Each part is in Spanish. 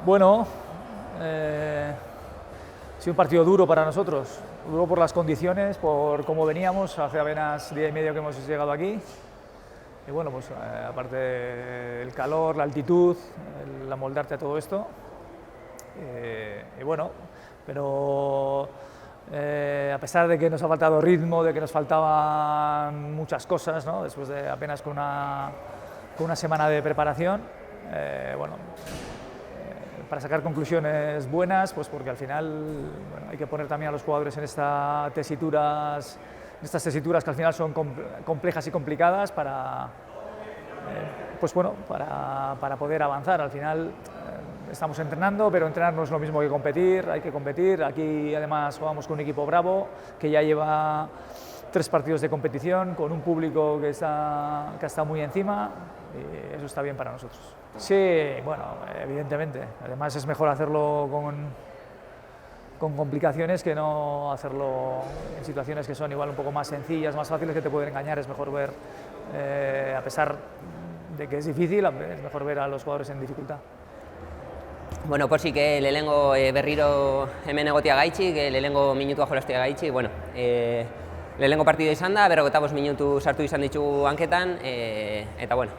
Bueno, ha sido un partido duro para nosotros, duro por las condiciones, por cómo veníamos, hace apenas día y medio que hemos llegado aquí. Y bueno, pues aparte del calor, la altitud, el amoldarte a todo esto. Y bueno, pero a pesar de que nos ha faltado ritmo, de que nos faltaban muchas cosas, ¿no? Después de apenas con una semana de preparación, bueno, para sacar conclusiones buenas, pues porque al final bueno, hay que poner también a los jugadores en estas tesituras que al final son complejas y complicadas para, pues bueno, para poder avanzar. Al final estamos entrenando, pero entrenar no es lo mismo que competir, hay que competir. Aquí además jugamos con un equipo bravo que ya lleva 3 partidos de competición, con un público que ha estado muy encima, y eso está bien para nosotros. Sí, bueno, evidentemente. Además es mejor hacerlo con complicaciones que no hacerlo en situaciones que son igual un poco más sencillas, más fáciles, que te pueden engañar. Es mejor ver, a pesar de que es difícil, es mejor ver a los jugadores en dificultad. Bueno, pues sí que lehenengo berriro hemen egotia gaitxik, lehenengo minutua jolastia gaitxik, bueno, lehenengo partidua izan da, 45 minutu sartu izan ditugu hanketan, eta bueno,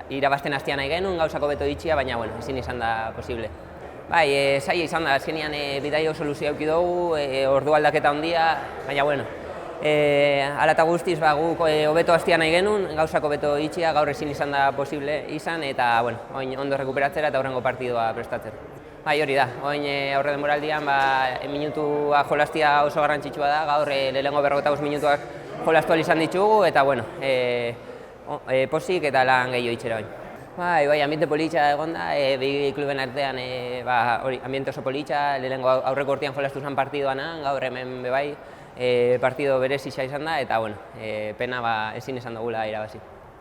irabazten hastea nahi genuen, gauzako beto itxia, baina bueno, ezin izan da posible. Bai, zaila izan da, azkenean bidaio soluzio eduki dugu, ordu aldaketa handia, baina bueno, hala eta guztiz guk hobeto hastea nahi genuen, gauzako beto itxia, gaur ezin izan da posible izan, eta bueno, oin ondo rekuperatzera eta hurrengo partidua prestatzera. Bai, hori da, oin aurre denboraldian minutua jolastia oso garrantzitsua da, gaur lehenengo 45 minutuak jolastu ahal izan ditugu, eta bueno, posik eta lan gehiago itxera oin. Bai, ambiente politxa egon da, bi kluben artean ambiente oso politxa, lehenengo aurreko urtean jolastu zen partidoan, gaur hemen bebai, partido berezia izan da, eta bueno, pena ezin esan dugula irabazi.